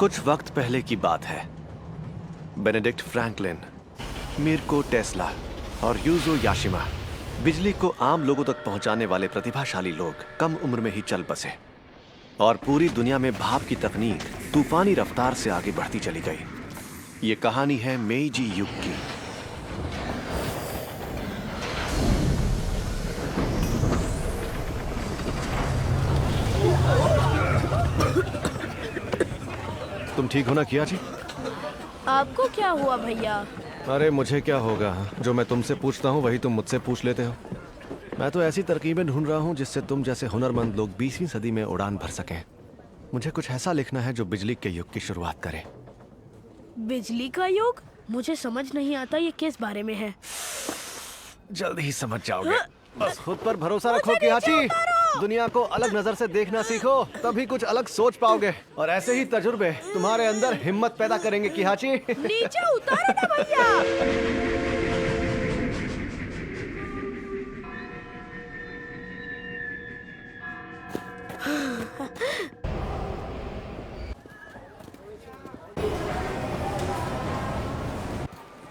कुछ वक्त पहले की बात है। बेनेडिक्ट फ्रैंकलिन, मिर्को टेस्ला और यूजो याशिमा, बिजली को आम लोगों तक पहुंचाने वाले प्रतिभाशाली लोग कम उम्र में ही चल बसे और पूरी दुनिया में भाप की तकनीक तूफानी रफ्तार से आगे बढ़ती चली गई। ये कहानी है मेइजी युग की। तुम ठीक हो ना किया जी? आपको क्या हुआ भैया? अरे मुझे क्या होगा, जो मैं तुमसे पूछता हूँ वही तुम मुझसे पूछ लेते हो। मैं तो ऐसी तरकीबें ढूंढ रहा हूँ जिससे तुम जैसे हुनरमंद लोग 20वीं सदी में उड़ान भर सकें। मुझे कुछ ऐसा लिखना है जो बिजली के युग की शुरुआत करे। बिजली का युग? मुझे समझ नहीं आता ये किस बारे में है। जल्द ही समझ जाओगे। बस खुद पर भरोसा रखो किहाची। दुनिया को अलग नजर से देखना सीखो, तभी कुछ अलग सोच पाओगे। और ऐसे ही तजुर्बे तुम्हारे अंदर हिम्मत पैदा करेंगे किहाची। नीचे उतारो ना भैया।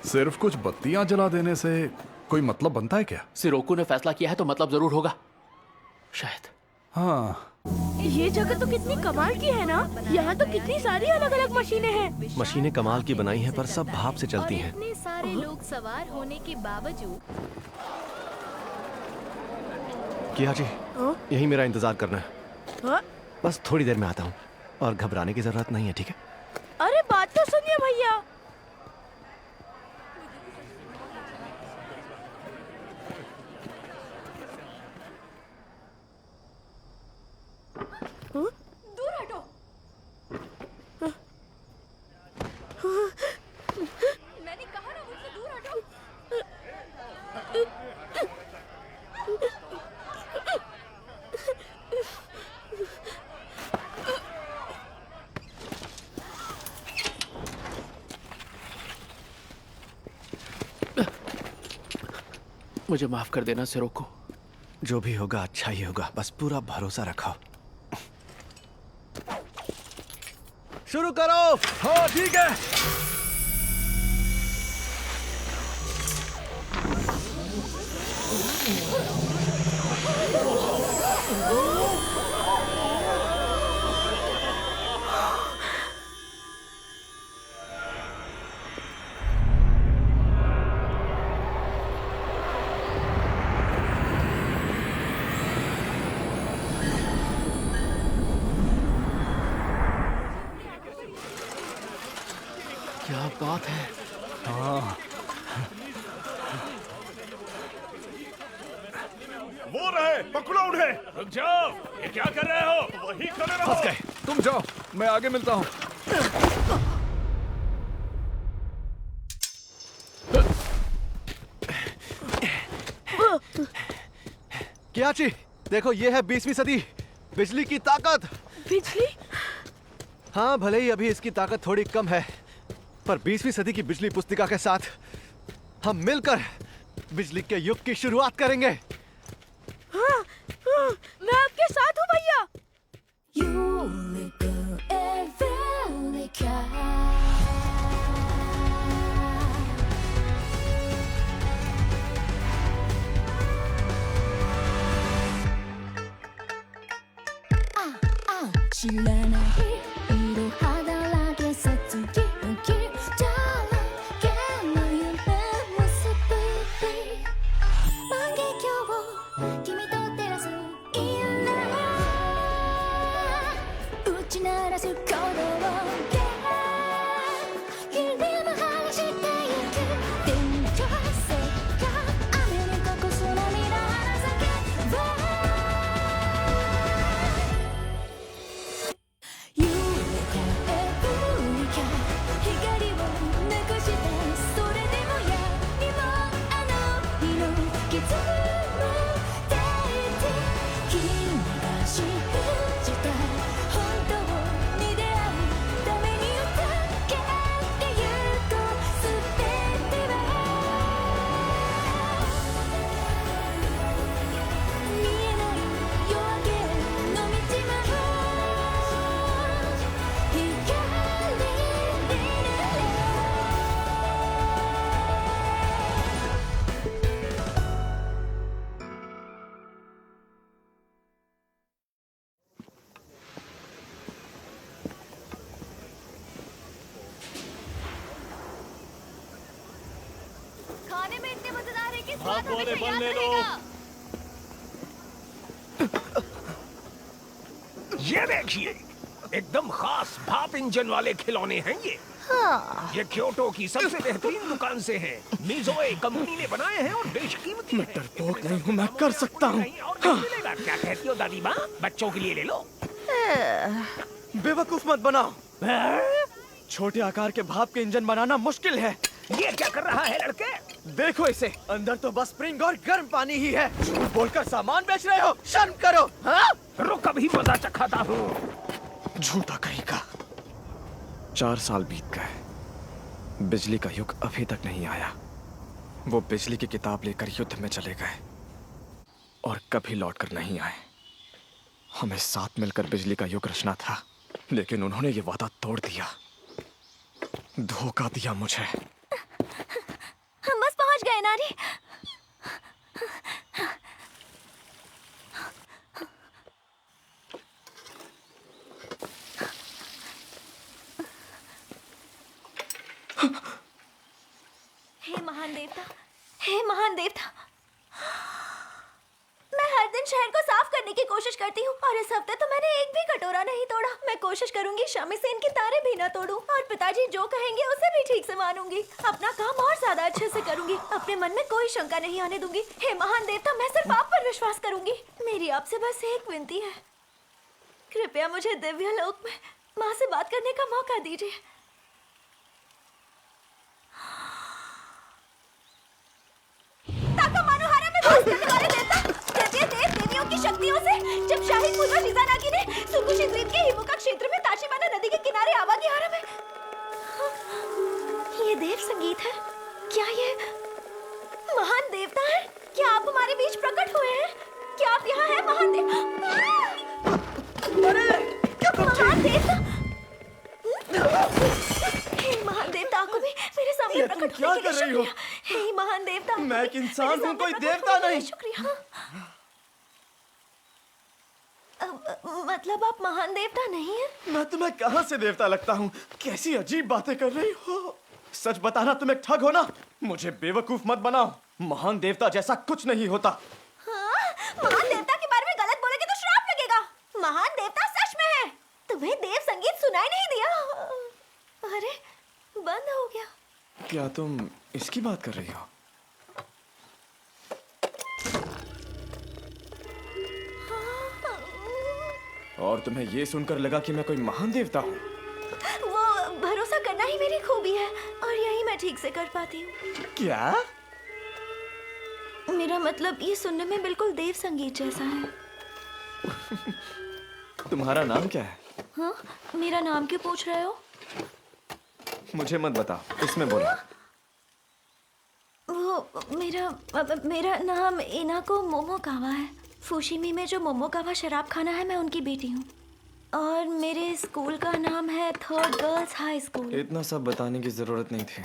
सिर्फ कुछ बत्तियां जला देने से कोई मतलब बनता है क्या? सिरोकू ने फैसला किया है तो मतलब जरूर होगा शायद। हाँ, ये जगह तो कितनी कमाल की है ना। यहाँ तो कितनी सारी अलग अलग मशीनें हैं। मशीनें कमाल की बनाई हैं पर सब भाप से चलती हैं। इतने सारे लोग सवार होने के बावजूद किहाची, यही मेरा इंतजार करना है। हाँ? बस थोड़ी देर में आता हूँ और घबराने की जरूरत नहीं है, ठीक है? अरे बात तो सुनिए भैया। दूर हटो। मैंने कहा ना मुझसे दूर हटो। मुझे माफ कर देना सिरोकू। जो भी होगा अच्छा ही होगा, बस पूरा भरोसा रखो। शुरू करो। हाँ ठीक है। क्या बात है। हाँ, वो रहे, पकड़ो उन्हें। रुक जाओ, ये क्या कर रहे हो? वही खड़े रहो। फंस गए। तुम जाओ, मैं आगे मिलता हूँ। किहाची, देखो ये है 20वीं सदी, बिजली की ताकत। बिजली? हाँ, भले ही अभी इसकी ताकत थोड़ी कम है, पर 20वीं सदी की बिजली पुस्तिका के साथ हम मिलकर बिजली के युग की शुरुआत करेंगे। हाँ, मैं आपके साथ हूँ भैया। भाप वाले बल ले लो। ये देखिए, एकदम खास भाप इंजन वाले खिलौने हैं ये। ये क्योटो की सबसे बेहतरीन दुकान से हैं। मिज़ोए कंपनी ने बनाए हैं और बेशकीमती हैं। डरपोक नहीं हूँ, मैं कर सकता हूँ। कहीं और नहीं मिलेगा। क्या कहती हो दादी माँ? बच्चों के लिए ले लो। बेवकूफ मत बनाओ। छोटे आकार के भाप के इंजन बनाना मुश्किल है। ये क्या कर रहा है लड़के? देखो इसे, अंदर तो बस स्प्रिंग और गर्म पानी ही है। झूठ बोलकर सामान बेच रहे हो, शर्म करो। हाँ? रुक, अभी मजा चखाता हूँ। झूठा कहीं का। 4 साल बीत गए, बिजली का युग अभी तक नहीं आया। वो बिजली की किताब लेकर युद्ध में चले गए और कभी लौटकर नहीं आए। हमें साथ मिलकर बिजली का युग रचना था, लेकिन उन्होंने ये वादा तोड़ दिया, धोखा दिया मुझे। हम बस पहुंच गए नानी। हे महान देवता, हे महान देवता, मैं हर दिन शहर को साफ करने की कोशिश करती हूँ और इस हफ्ते तो मैंने एक भी कटोरा नहीं तोड़ा। मैं कोशिश करूंगी शमी से इनके तारे भी ना तोड़ूं और पिताजी जो कहेंगे उसे भी ठीक से मानूंगी। अपना काम और ज्यादा अच्छे से करूंगी। अपने मन में कोई शंका नहीं आने दूंगी। हे महान देवता, मैं सिर्फ आप पर विश्वास करूंगी। मेरी आपसे बस एक विनती है, कृपया मुझे दिव्य लोक में माँ से बात करने का मौका दीजिए। ताका मानोहारा में वास करने वाले देवता, जैसे देव देवियों की शक्तियों से जब शाही पूर्वज हिजानागी ने सुकुशी द्वीप के हिमुका क्षेत्र में ताशिबाना नदी के किनारे आवागीहारा में, ये देव संगीत है। क्या ये महान देवता है? क्या आप हमारे बीच प्रकट हुए हैं? क्या आप यहाँ हैं महान देव? महान देवता, हे महान देवता को भी मेरे सामने ये तुम प्रकट क्या होने के कर लिए रही हो? शुक्रिया। हे महान देवता, मैं एक इंसान मेरे हूँ, सामने कोई प्रकट देवता होने के लिए नहीं। शुक्रिया। मतलब आप महान देवता नहीं हैं? मैं तुम्हें कहाँ से देवता लगता हूँ? कैसी अजीब बातें कर रही हो। सच बताना, तुम एक ठग हो ना। मुझे बेवकूफ मत बनाओ। महान देवता जैसा कुछ नहीं होता। हाँ? महान देवता के बारे में गलत बोलेंगे तो श्राप लगेगा। महान देवता सच में है। तुम्हें देव संगीत सुनाई नहीं दिया? अरे बंद हो गया। क्या तुम इसकी बात कर रही हो? और तुम्हें ये सुनकर लगा कि मैं कोई महान देवता हूँ? वो भरोसा करना ही मेरी खूबी है और यही मैं ठीक से कर पाती हूँ। क्या? मेरा मतलब ये सुनने में बिल्कुल देव संगीत जैसा है। तुम्हारा नाम क्या है? हाँ? मेरा नाम क्यों पूछ रहे हो? मुझे मत बताओ, इसमें बोलो। वो मेरा नाम इनाको मोमोकावा है। फुशिमी में जो मोमोकावा शराब खाना है, मैं उनकी बेटी हूँ। और मेरे स्कूल का नाम है थर्ड गर्ल्स हाई स्कूल। इतना सब बताने की जरूरत नहीं थी।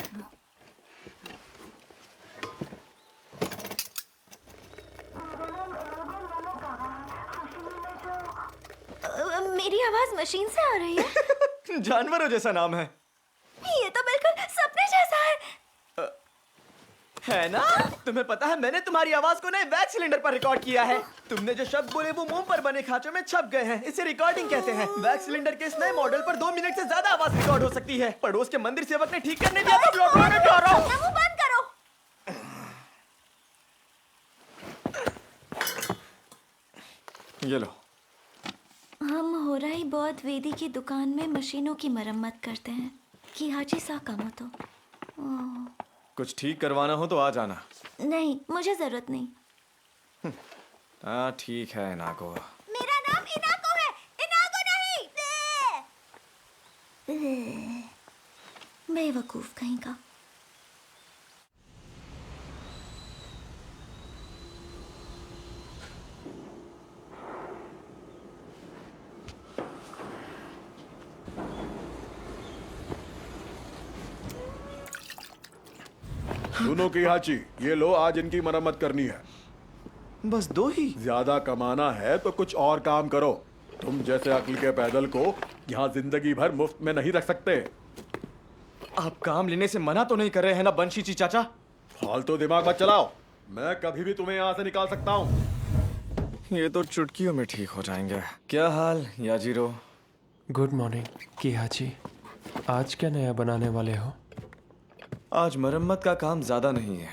मेरी आवाज मशीन से आ रही है? जानवरों जैसा नाम है। ये तो बिल्कुल सपने जैसा है ना? तुम्हें पता है, मैंने तुम्हारी आवाज को नए वैक्स सिलेंडर पर रिकॉर्ड किया है। तुमने जो शब्द बोले वो मुंह पर बने खांचों में छप गए हैं। इसे रिकॉर्डिंग कहते हैं। वैक्स सिलेंडर के इस नए मॉडल पर 2 मिनट से ज्यादा आवाज रिकॉर्ड हो सकती है। पड़ोस के मंदिर सेवक ने ठीक करने दिया तो लौटवा के जा रहा हूं। अपना मुंह बंद करो। ये लो। हम होराई बौद्ध वेदी की दुकान में मशीनों की मरम्मत करते हैं। किहाची साकामोतो। कुछ ठीक करवाना हो तो आ जाना। नहीं, मुझे जरूरत नहीं। हाँ ठीक है नाको। मेरा नाम इनाको है, इनाको नहीं। बेवकूफ कहीं का। सुनो किहाची, ये लो, आज इनकी मरम्मत करनी है। बस 2 ही? ज्यादा कमाना है तो कुछ और काम करो। तुम जैसे अक्ल के पैदल को यहाँ जिंदगी भर मुफ्त में नहीं रख सकते। आप काम लेने से मना तो नहीं कर रहे हैं ना बंशीची चाचा? फालतू दिमाग मत चलाओ। मैं कभी भी तुम्हें यहाँ से निकाल सकता हूँ। ये तो चुटकियों में ठीक हो जाएंगे। क्या हाल याजीरो? Good morning किहाची। आज क्या नया बनाने वाले हो? आज मरम्मत का काम ज्यादा नहीं है,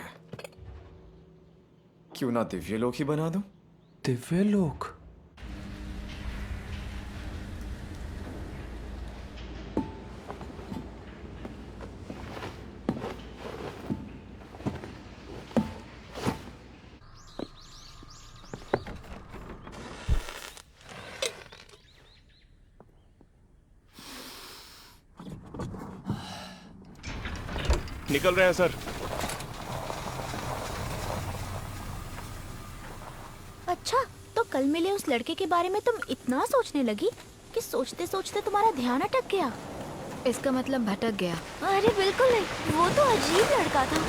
क्यों ना दिव्य लोक ही बना दूं? दिव्य लोक? निकल रहे हैं सर। अच्छा, तो कल मिले उस लड़के के बारे में तुम इतना सोचने लगी कि सोचते सोचते तुम्हारा ध्यान अटक गया। इसका मतलब भटक गया। अरे बिल्कुल नहीं, वो तो अजीब लड़का था।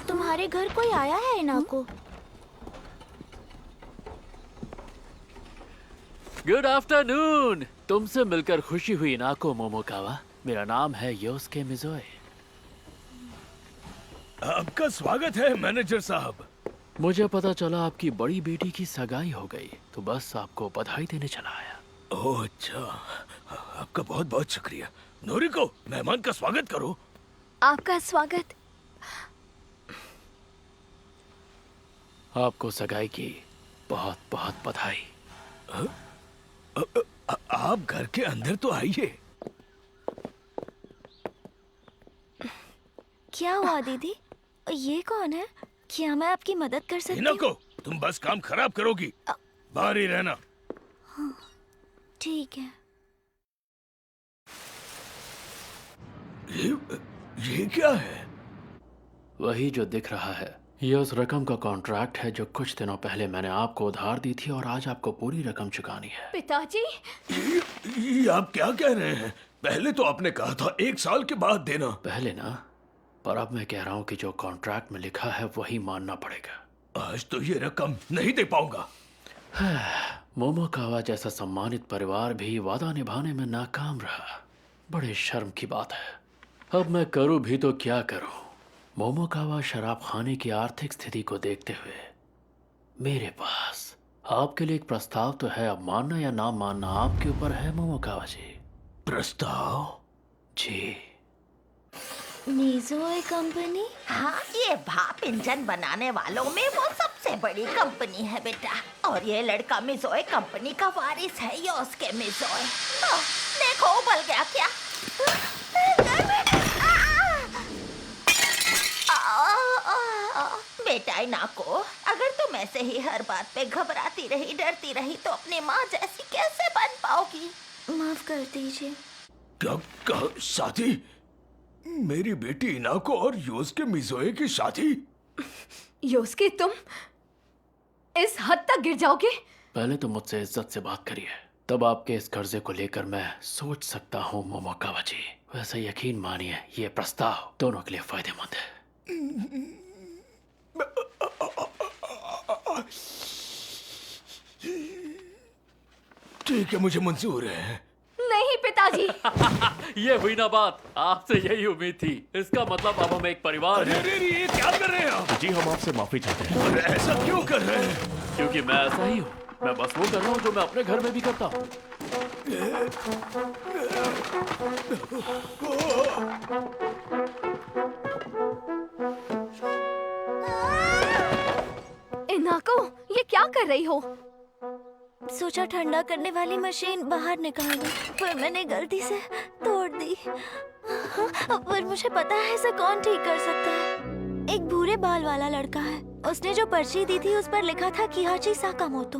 तुम्हारे घर कोई आया है इनाको? Good afternoon. तुमसे मिलकर खुशी हुई नाको मोमोकावा। मेरा नाम है योस्के मिज़ोए। आपका स्वागत है मैनेजर साहब। मुझे पता चला आपकी बड़ी बेटी की सगाई हो गई, तो बस आपको बधाई देने चला आया। ओह अच्छा, आपका बहुत बहुत शुक्रिया। नोरिको, मेहमान का स्वागत करो। आपका स्वागत। आपको सगाई की बहुत बहुत बधाई। आप घर के अंदर तो आइए। क्या हुआ दीदी? ये कौन है? क्या मैं आपकी मदद कर सकती इनाको, हूँ? तुम बस काम खराब करोगी, बाहर ही रहना। ठीक है। ये क्या है? वही जो दिख रहा है, ये उस रकम का कॉन्ट्रैक्ट है जो कुछ दिनों पहले मैंने आपको उधार दी थी और आज आपको पूरी रकम चुकानी है। पिताजी, ये आप क्या कह रहे हैं? पहले तो आपने कहा था 1 साल के बाद देना। पहले ना, पर अब मैं कह रहा हूँ कि जो कॉन्ट्रैक्ट में लिखा है वही मानना पड़ेगा। आज तो ये रकम नहीं दे पाऊंगा। मोमोकावा जैसा सम्मानित परिवार भी वादा निभाने में नाकाम रहा। बड़े शर्म की बात है। अब मैं करूँ भी तो क्या करूँ? मोमोकावा शराब खाने की आर्थिक स्थिति को देखते हुए मेरे पास आपके लिए एक प्रस्ताव तो है। अब मानना या ना मानना आपके ऊपर है मोमोकावा जी। प्रस्ताव? जी। मिज़ोए कंपनी? हाँ, ये भाप इंजन बनाने वालों में वो सबसे बड़ी कंपनी है बेटा। और ये लड़का मिज़ोए कंपनी का वारिस है, योस्के मिज़ोए। देखो उबल गया क्या? बेटा इनाको, अगर तुम ऐसे ही हर बात पे घबराती रही, डरती रही, तो अपनी माँ जैसी कैसे बन पाओगी? माफ कर दीजिए। क्या शादी? मेरी बेटी इनाको और योस्के मिज़ोए की शादी? योस्के, तुम इस हद तक गिर जाओगे? पहले तो मुझसे इज्जत से बात करिए, तब आपके इस कर्जे को लेकर मैं सोच सकता हूँ मोमोकावा जी। वैसे यकीन मानिए, ये प्रस्ताव दोनों के लिए फायदेमंद है। ठीक है, मुझे मंजूर है। नहीं पिताजी। ये हुई ना बात, आपसे यही उम्मीद थी। इसका मतलब अब हम एक परिवार हैं। अरे ये क्या कर रहे हैं आप? जी हम आपसे माफी चाहते हैं। अरे ऐसा क्यों कर रहे हैं? क्योंकि मैं ऐसा ही हूँ। मैं बस वो कर रहा हूँ जो मैं अपने घर में भी करता हूँ। इनाको, ये क्या कर रही हो? सोचा ठंडा करने वाली मशीन बाहर निकाल दूं, पर मैंने गलती से तोड़ दी। पर मुझे पता है इसे कौन ठीक कर सकता है। एक भूरे बाल वाला लड़का है। उसने जो पर्ची दी थी उस पर लिखा था किहाची साकामोतो,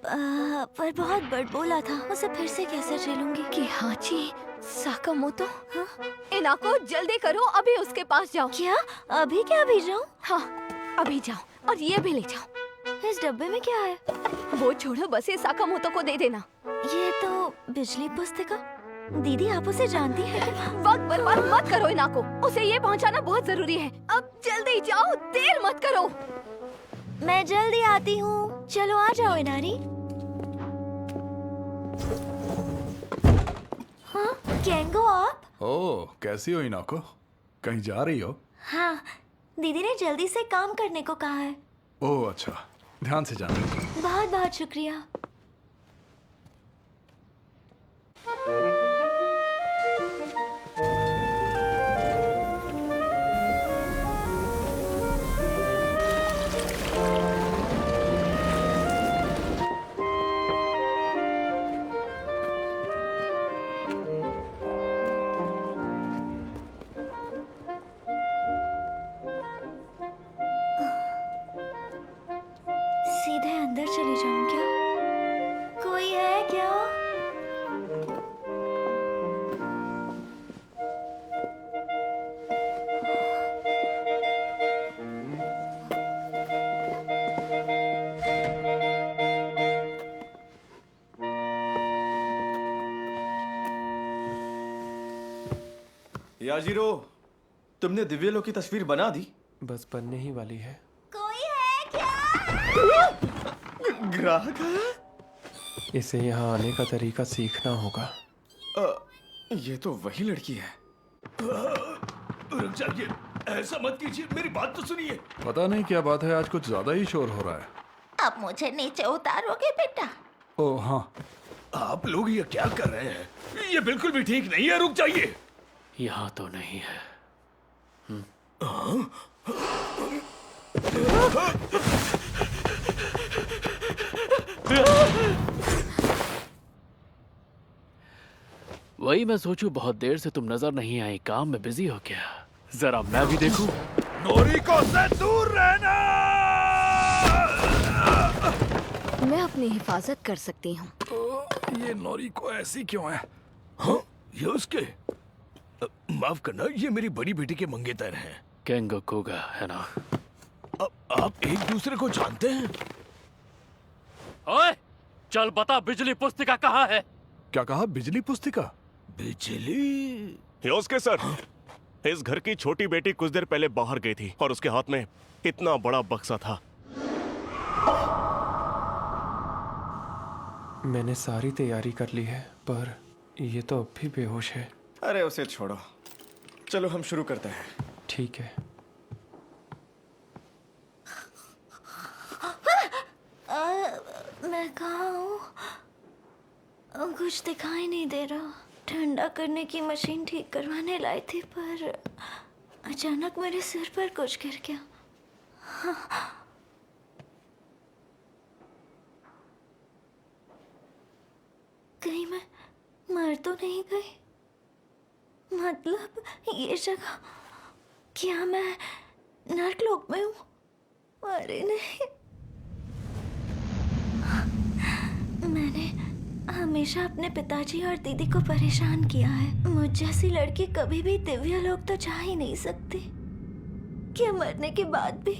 पर बहुत बड़बोला था। उसे फिर से कैसे झेलूंगी? किहाची साकामोतो? हाँ? इनाको, जल्दी करो, अभी उसके पास जाओ। क्या? अभी क्या भी जाऊं? हाँ, अभी जाओ और ये भी ले जाओ। इस डब्बे में क्या है? वो छोड़ो, बस ये साकामोतो को दे देना। ये तो बिजली पुस्तिका। दीदी आप उसे जानती हैं क्या? वक्त बर्बाद मत करो इनाको, उसे ये पहुंचाना बहुत जरूरी है। अब जल्दी जाओ, देर मत करो। मैं जल्दी आती हूँ। चलो आ जाओ इनारी। हाँ, केंगो आप? ओह, कैसी हो इनाको? कहीं जा रही हो? हाँ, दीदी ने जल्दी से काम करने को कहा है। ओह अच्छा, ध्यान से जाना। बहुत बहुत शुक्रिया। सीधे अंदर चली जाऊं क्या? कोई है क्या? याजीरो, तुमने दिव्यलोक की तस्वीर बना दी? बस बनने ही वाली है। कोई है क्या? ग्राहक है? इसे यहाँ आने का तरीका सीखना होगा। ये तो वही लड़की है। रुक जाइए, ऐसा मत कीजिए, मेरी बात तो सुनिए। पता नहीं क्या बात है, आज कुछ ज्यादा ही शोर हो रहा है। अब मुझे नीचे उतारोगे बेटा? ओह हाँ। आप लोग ये क्या कर रहे हैं? ये बिल्कुल भी ठीक नहीं है, रुक जाइए। यहाँ तो नहीं है। वही मैं सोचूं, बहुत देर से तुम नजर नहीं आई, काम में बिजी हो क्या? जरा मैं भी देखूं। नोरिको से दूर रहना। मैं अपनी हिफाजत कर सकती हूँ। ये नोरिको ऐसी क्यों है? हाँ, ये उसके माफ करना, ये मेरी बड़ी बेटी के मंगेतर हैं। केंगो कोगा है ना? आप एक दूसरे को जानते हैं? ओए, चल बता, बिजली पुस्तिका कहाँ है? क्या कहा? बिजली पुस्तिका? बिजली? योस्के सर, इस घर की छोटी बेटी कुछ देर पहले बाहर गई थी और उसके हाथ में इतना बड़ा बक्सा था। मैंने सारी तैयारी कर ली है, पर ये तो अब भी बेहोश है। अरे उसे छोड़ो, चलो हम शुरू करते हैं। ठीक है। मैं कहाँ हूँ? कुछ दिखाई नहीं दे रहा। ठंडा करने की मशीन ठीक करवाने लाई थी, पर अचानक मेरे सिर पर कुछ गिर गया। कहीं मैं मर तो नहीं गई? मतलब ये जगह, क्या मैं नर्कलोक में हूँ? अरे नहीं, मैंने हमेशा अपने पिताजी और दीदी को परेशान किया है। मुझ जैसी लड़की कभी भी दिव्यलोक तो जा ही नहीं सकती। क्या मरने के बाद भी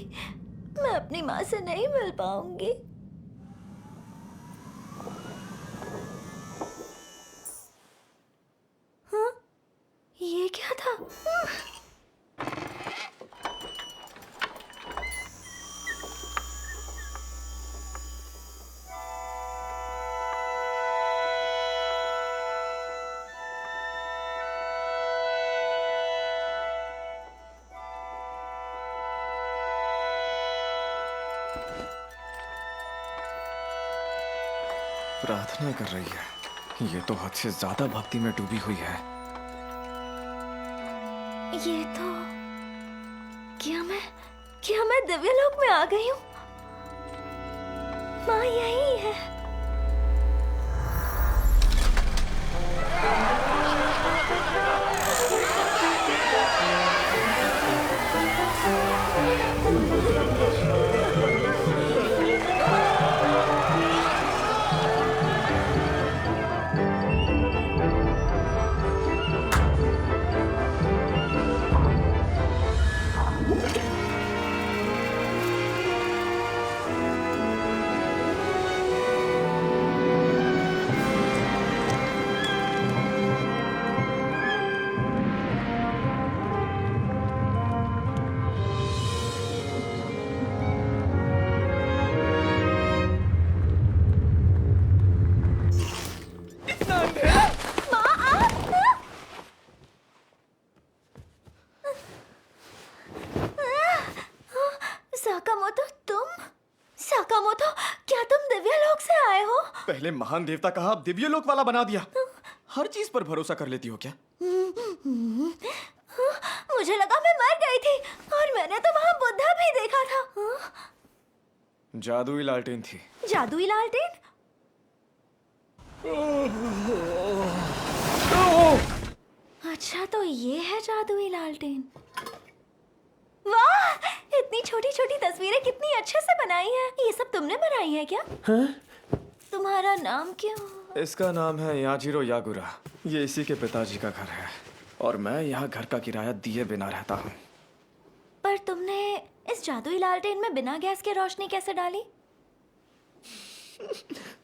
मैं अपनी माँ से नहीं मिल पाऊंगी? हाँ, ये क्या था? प्रार्थना कर रही है। ये तो हद से ज्यादा भक्ति में डूबी हुई है। ये तो क्या मैं दिव्यलोक में आ गई हूँ? माँ यही है। आए हो? पहले महान देवता कहा, अब दिव्य लोक वाला बना दिया। हर चीज पर भरोसा कर लेती हो क्या? मुझे लगा मैं मर गई थी और मैंने तो वहाँ बुद्धा भी देखा था। जादुई लालटेन थी। जादुई लालटेन? अच्छा, तो ये है जादुई लालटेन। वाह, इतनी छोटी छोटी तस्वीरें कितनी अच्छे से बनाई हैं। ये सब तुमने बनाई है क्या? तुम्हारा नाम क्यों? इसका नाम है याजिरो यागुरा। ये इसी के पिताजी का घर है और मैं यहाँ घर का किराया दिए बिना रहता हूँ। पर तुमने इस जादुई लालटेन में बिना गैस के रोशनी कैसे डाली?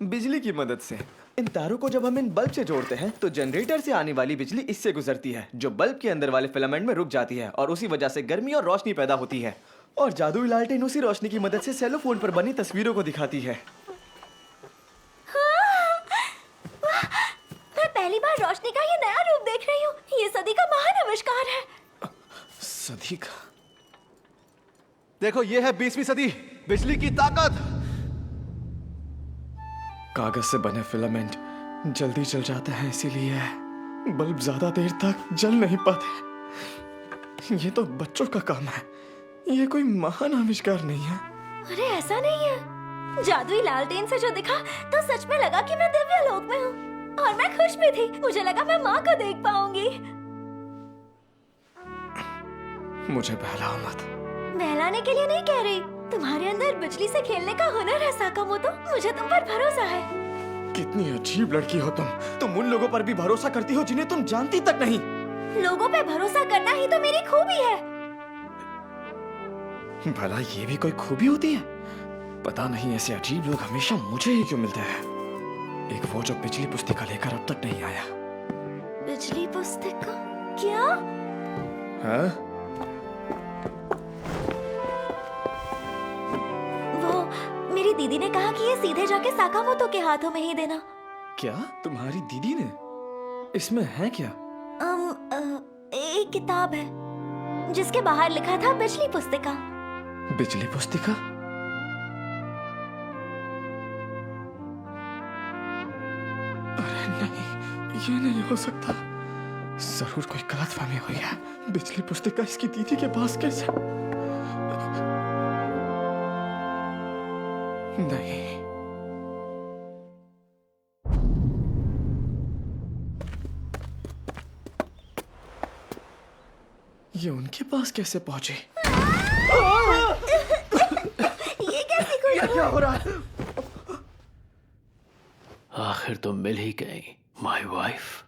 बिजली की मदद से। इन तारों को जब हम इन बल्ब से जोड़ते हैं तो जनरेटर से आने वाली बिजली इससे गुजरती है, जो बल्ब के अंदर वाले फिलामेंट में रुक जाती है और उसी वजह से गर्मी और रोशनी पैदा होती है। और जादुई लालटेन उसी रोशनी की मदद से सेलोफोन पर बनी तस्वीरों को दिखाती है। मैं पहली बार रोशनी का ये नया रूप देख रही हूँ। ये सदी का महान आविष्कार है। सदी का? देखो, ये है 20वीं सदी, बिजली की ताकत। कागज से बने फिलामेंट जल्दी जल जाते हैं, इसीलिए बल्ब ज्यादा देर तक जल नहीं पाते। ये तो बच्चों का काम है, ये कोई महान आविष्कार नहीं है। अरे ऐसा नहीं है। जादुई लालटेन से जो दिखा तो सच में लगा कि मैं दिव्य लोक में हूँ और मैं खुश भी थी। मुझे लगा मैं माँ को देख पाऊंगी। मुझे बहलाओ मत। बहलाने के लिए नहीं कह रही। तुम्हारे अंदर बिजली से खेलने का हुनर है साकामोटो। मुझे तुम पर भरोसा है। कितनी अजीब लड़की हो तुम उन लोगों पर भी भरोसा करती हो जिन्हें तुम जानती तक नहीं। लोगों पे भरोसा करना ही तो मेरी खूबी है। भला ये भी कोई खूबी होती है? पता नहीं ऐसे अजीब लोग हमेशा मुझे ही क्यों मिलते हैं। एक वो जो बिजली पुस्तिका लेकर अब तक नहीं आया। बिजली पुस्तिका? क्या? हाँ? मेरी दीदी ने कहा कि ये सीधे जाके साकामोटो के हाथों में ही देना। क्या? तुम्हारी दीदी ने? इसमें है क्या? एक किताब है जिसके बाहर लिखा था बिजली पुस्तिका। बिजली पुस्तिका? अरे नहीं, ये नहीं हो सकता। जरूर कोई गलतफहमी हुई है। बिजली पुस्तिका इसकी दीदी के पास कैसे? नहीं। ये उनके पास कैसे पहुंचे? ये कैसी कोई? क्या हो रहा है? आखिर तुम मिल ही गई, माय वाइफ।